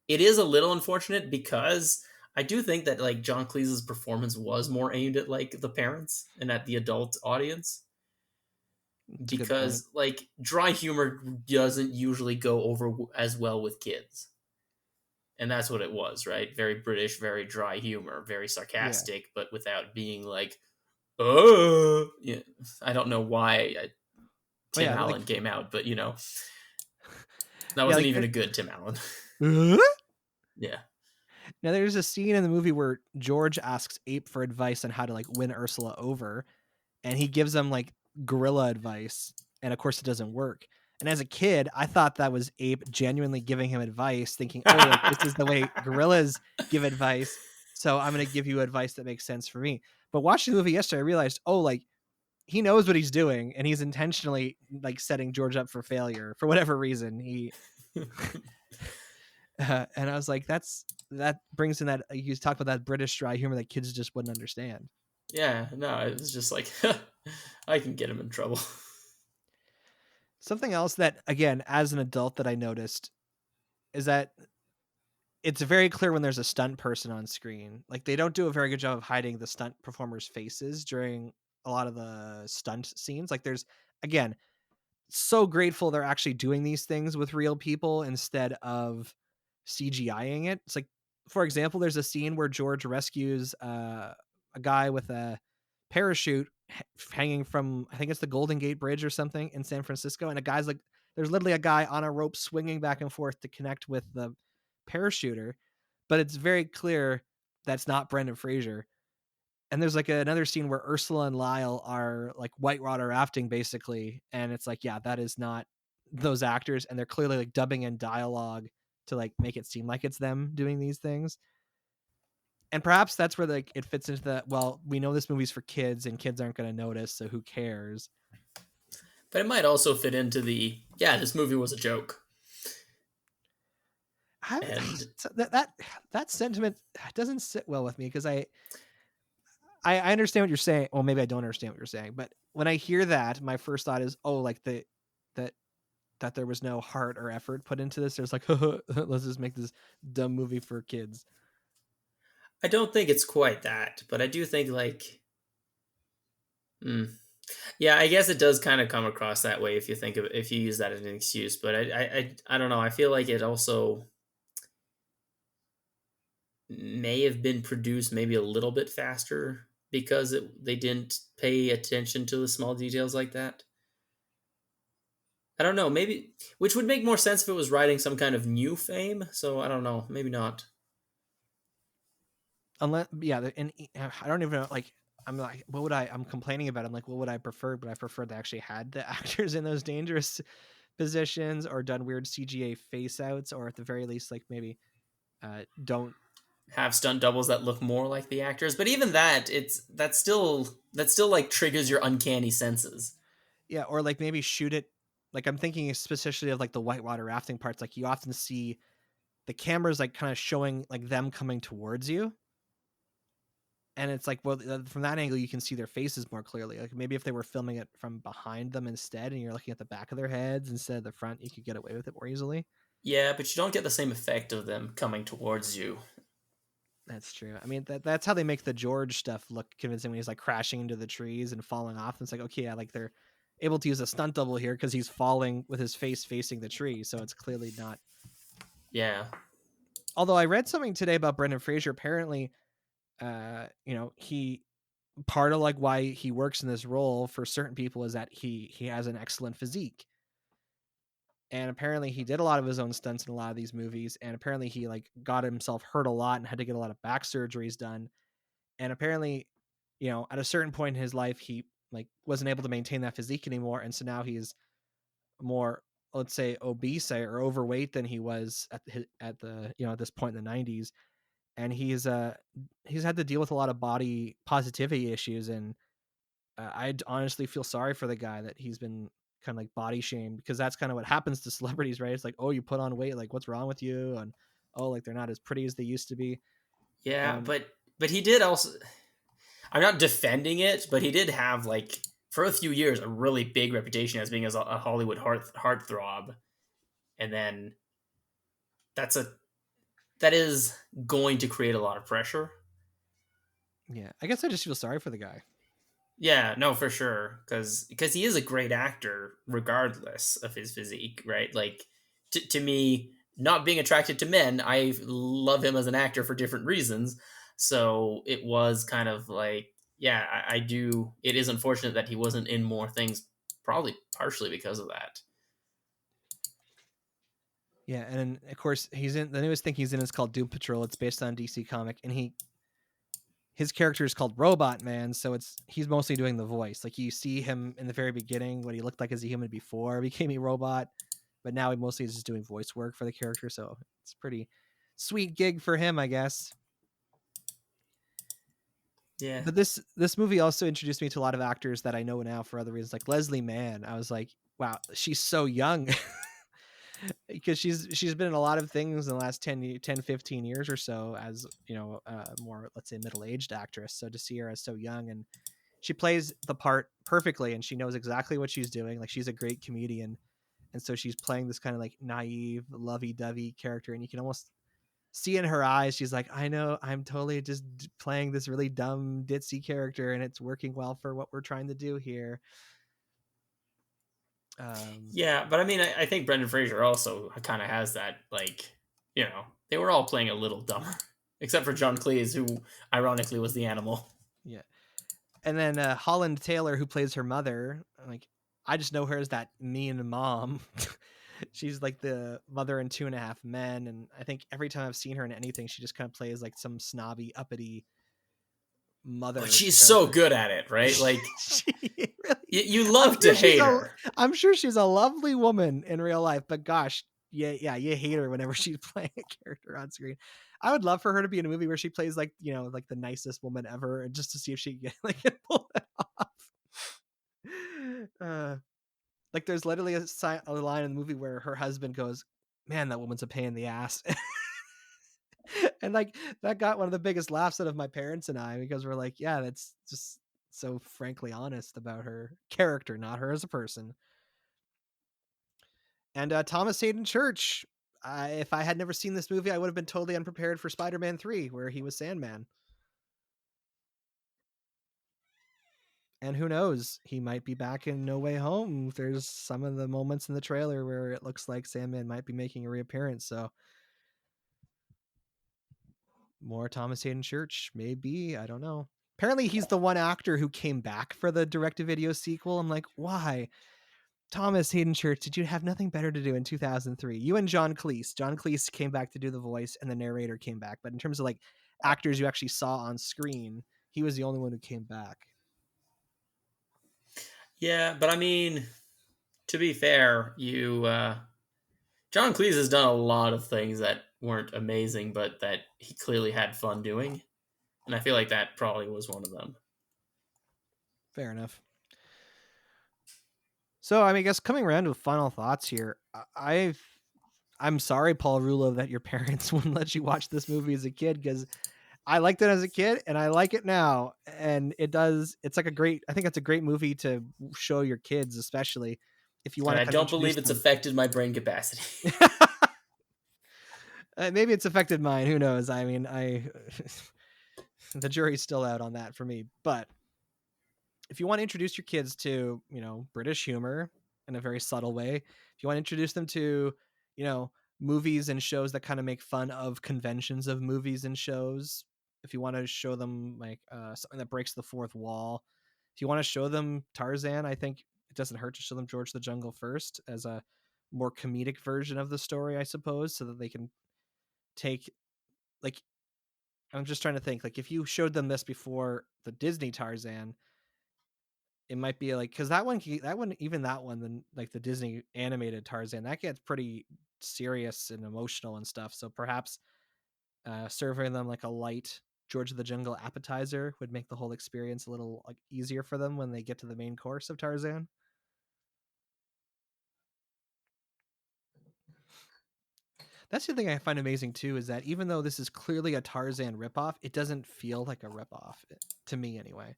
it is a little unfortunate because I do think that like John Cleese's performance was more aimed at like the parents and at the adult audience. Because like dry humor doesn't usually go over as well with kids. And that's what it was, right? Very British, very dry humor, very sarcastic, but without being like, oh, yeah. I don't know why Tim Allen came out, but that wasn't even a good Tim Allen. Yeah. Now there's a scene in the movie where George asks Ape for advice on how to like win Ursula over, and he gives them like gorilla advice, and of course it doesn't work. And as a kid, I thought that was Ape genuinely giving him advice, thinking, oh, like, this is the way gorillas give advice, so I'm going to give you advice that makes sense for me. But watching the movie yesterday, I realized, oh, like, he knows what he's doing, and he's intentionally like setting George up for failure for whatever reason. And I was like, that brings in that, you talk about that British dry humor that kids just wouldn't understand. Yeah, no, it was just like, I can get him in trouble. Something else that, again, as an adult that I noticed is that it's very clear when there's a stunt person on screen. Like, they don't do a very good job of hiding the stunt performers' faces during a lot of the stunt scenes. Like, there's, again, so grateful they're actually doing these things with real people instead of CGIing it. It's like, for example, there's a scene where George rescues a guy with a parachute hanging from, I think it's the Golden Gate Bridge or something in San Francisco, and a guy's like, there's literally a guy on a rope swinging back and forth to connect with the parachuter, but it's very clear that's not Brendan Fraser. And there's like another scene where Ursula and Lyle are like whitewater rafting basically, and it's like, yeah, that is not those actors, and they're clearly like dubbing in dialogue to like make it seem like it's them doing these things. And perhaps that's where like it fits into the, well, we know this movie's for kids and kids aren't going to notice, so who cares? But it might also fit into the, yeah, this movie was a joke. I And that sentiment doesn't sit well with me because I understand what you're saying. Well, maybe I don't understand what you're saying, but when I hear that, my first thought is, oh, like that that there was no heart or effort put into this. There's like, let's just make this dumb movie for kids. I don't think it's quite that, but I do think like, mm, yeah, I guess it does kind of come across that way if you think of it, if you use that as an excuse. But I don't know. I feel like it also may have been produced maybe a little bit faster because they didn't pay attention to the small details like that. I don't know. Maybe, which would make more sense if it was writing some kind of new fame. So I don't know. Maybe not. Unless, yeah, and I don't even know. Like, I'm like, what would I'm complaining about? I'm like, what would I prefer? But I prefer they actually had the actors in those dangerous positions, or done weird CGA face outs, or at the very least, like maybe don't. Have stunt doubles that look more like the actors, but even that, that still like triggers your uncanny senses. Yeah, or like maybe shoot it. Like I'm thinking especially of like the whitewater rafting parts. Like you often see the cameras like kind of showing like them coming towards you, and it's like, well, from that angle you can see their faces more clearly. Like maybe if they were filming it from behind them instead, and you're looking at the back of their heads instead of the front, you could get away with it more easily. Yeah, but you don't get the same effect of them coming towards you. That's true. I mean, that's how they make the George stuff look convincing when he's like crashing into the trees and falling off. And it's like, okay, yeah, like they're able to use a stunt double here because he's falling with his face facing the tree, so it's clearly not. Yeah. Although I read something today about Brendan Fraser. Apparently, he part of like why he works in this role for certain people is that he has an excellent physique, and apparently he did a lot of his own stunts in a lot of these movies, and apparently he like got himself hurt a lot and had to get a lot of back surgeries done, and apparently, at a certain point in his life he like wasn't able to maintain that physique anymore, and so now he's more, let's say, obese or overweight than he was at the at this point in the 90s, and he's had to deal with a lot of body positivity issues, and I honestly feel sorry for the guy that he's been kind of like body shamed, because that's kind of what happens to celebrities, right? It's like, oh, you put on weight, like what's wrong with you? And oh, like they're not as pretty as they used to be. Yeah, And but he did also, I'm not defending it, but he did have like for a few years a really big reputation as being as a Hollywood heartthrob. And then that's a that is going to create a lot of pressure. yeah, I guess I just feel sorry for the guy. Yeah, no, for sure, because he is a great actor, regardless of his physique, right? Like, to me, not being attracted to men, I love him as an actor for different reasons. So it was kind of like, yeah, I do. It is unfortunate that he wasn't in more things, probably partially because of that. Yeah, and then, of course he's in the newest thing he's in is called Doom Patrol. It's based on DC comic, and his character is called Robot Man, so he's mostly doing the voice. Like you see him in the very beginning, what he looked like as a human before he became a robot, but now he mostly is just doing voice work for the character. So it's a pretty sweet gig for him, I guess. Yeah. But this movie also introduced me to a lot of actors that I know now for other reasons, like Leslie Mann. I was like, wow, she's so young. Because she's been in a lot of things in the last 15 years or so as more, let's say, middle-aged actress. So to see her as so young, and she plays the part perfectly, and she knows exactly what she's doing. Like she's a great comedian, and so she's playing this kind of like naive, lovey-dovey character, and you can almost see in her eyes she's like, I know I'm totally just playing this really dumb ditzy character, and it's working well for what we're trying to do here. Yeah, but I mean, I think Brendan Fraser also kind of has that, like, they were all playing a little dumber, except for John Cleese, who ironically was the animal. Yeah. And then Holland Taylor, who plays her mother, like I just know her as that mean mom. She's like the mother in 2.5 Men, and I think every time I've seen her in anything, she just kind of plays like some snobby, uppity mother. But she's so good at it, right? Like, really, you love to hate her. I'm sure she's a lovely woman in real life, but gosh, yeah, you hate her whenever she's playing a character on screen. I would love for her to be in a movie where she plays like, like the nicest woman ever, just to see if she can like pull it off. Like there's literally a line in the movie where her husband goes, man, that woman's a pain in the ass. And like that got one of the biggest laughs out of my parents and I, because we're like, yeah, that's just so frankly honest about her character, not her as a person. And Thomas Hayden Church. If I had never seen this movie, I would have been totally unprepared for Spider-Man 3, where he was Sandman. And who knows? He might be back in No Way Home. There's some of the moments in the trailer where it looks like Sandman might be making a reappearance. So more Thomas Hayden Church, maybe. I don't know. Apparently, he's the one actor who came back for the direct-to-video sequel. I'm like, why? Thomas Hayden Church, did you have nothing better to do in 2003? You and John Cleese. John Cleese came back to do the voice, and the narrator came back. But in terms of like actors you actually saw on screen, he was the only one who came back. Yeah, but I mean, to be fair, John Cleese has done a lot of things that weren't amazing, but that he clearly had fun doing, and I feel like that probably was one of them. Fair enough. So, I mean, I guess coming around with final thoughts here, I'm sorry, Paul Rulo, that your parents wouldn't let you watch this movie as a kid, because I liked it as a kid and I like it now. And it's like I think it's a great movie to show your kids, especially if you want And to I kind of don't believe introduce it's affected my brain capacity. maybe it's affected mine. Who knows? I mean, the jury's still out on that for me. But if you want to introduce your kids to, British humor in a very subtle way, if you want to introduce them to, movies and shows that kind of make fun of conventions of movies and shows, if you want to show them like something that breaks the fourth wall, if you want to show them Tarzan, I think it doesn't hurt to show them George the Jungle first as a more comedic version of the story, I suppose, so that they can take, like, I'm just trying to think, like, if you showed them this before the Disney Tarzan, it might be like, because that one, then like the Disney animated Tarzan, that gets pretty serious and emotional and stuff. So perhaps serving them like a light George of the Jungle appetizer would make the whole experience a little like easier for them when they get to the main course of Tarzan. That's the thing I find amazing too, is that even though this is clearly a Tarzan ripoff, it doesn't feel like a ripoff to me anyway.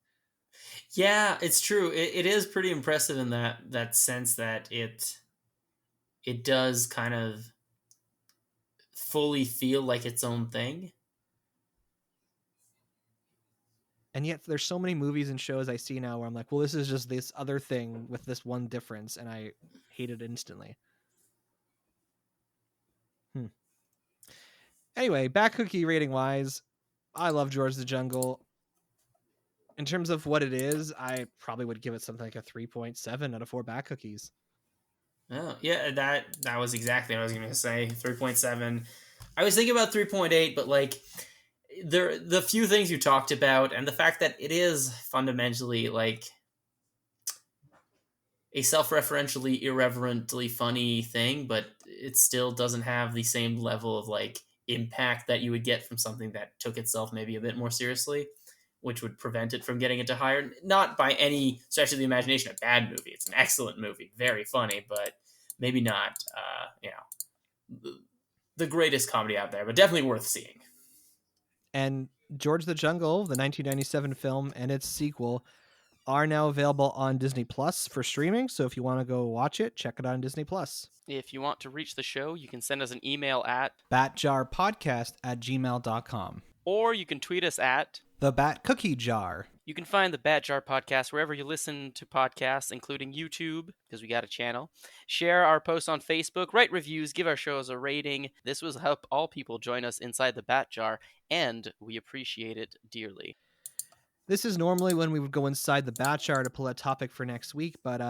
Yeah, it's true. It is pretty impressive in that sense that it does kind of fully feel like its own thing. And yet there's so many movies and shows I see now where I'm like, well, this is just this other thing with this one difference, and I hate it instantly. Anyway, back cookie rating wise, I love George the Jungle. In terms of what it is, I probably would give it something like a 3.7 out of 4 back cookies. Oh, yeah, that was exactly what I was going to say. 3.7. I was thinking about 3.8, but like the few things you talked about and the fact that it is fundamentally like a self-referentially irreverently funny thing, but it still doesn't have the same level of like impact that you would get from something that took itself maybe a bit more seriously, which would prevent it from getting into higher, not by any stretch of the imagination a bad movie. It's an excellent movie, very funny, but maybe not the greatest comedy out there, but definitely worth seeing. And George the Jungle, the 1997 film, and its sequel are now available on Disney Plus for streaming. So if you want to go watch it, check it out on Disney Plus. If you want to reach the show, you can send us an email at batjarpodcast@gmail.com. or you can tweet us at The Bat Cookie Jar. You can find the Bat Jar Podcast wherever you listen to podcasts, including YouTube, because we got a channel. Share our posts on Facebook, write reviews, give our shows a rating. This will help all people join us inside the Bat Jar, and we appreciate it dearly. This is normally when we would go inside the Bat Jar to pull a topic for next week, but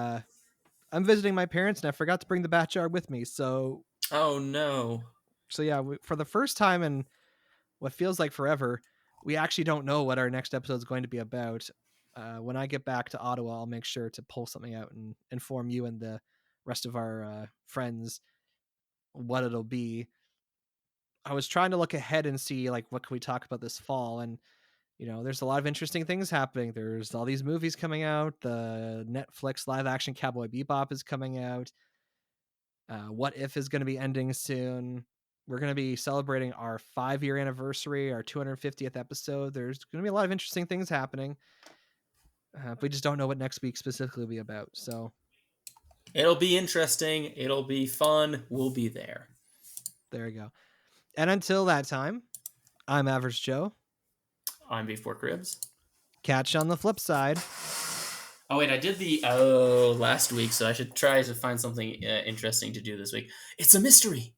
I'm visiting my parents and I forgot to bring the Bat Jar with me. So, oh no. So yeah, for the first time in what feels like forever, we actually don't know what our next episode is going to be about. When I get back to Ottawa, I'll make sure to pull something out and inform you and the rest of our friends what it'll be. I was trying to look ahead and see like what can we talk about this fall, and there's a lot of interesting things happening. There's all these movies coming out. The Netflix live action Cowboy Bebop is coming out. What If is going to be ending soon. We're going to be celebrating our 5-year anniversary, our 250th episode. There's going to be a lot of interesting things happening. We just don't know what next week specifically will be about. So It'll be interesting. It'll be fun. We'll be there. there you go. And until that time, I'm Average Joe. I'm Beef Pork Ribs. Catch you on the flip side. Oh, wait, I did last week, so I should try to find something interesting to do this week. It's a mystery.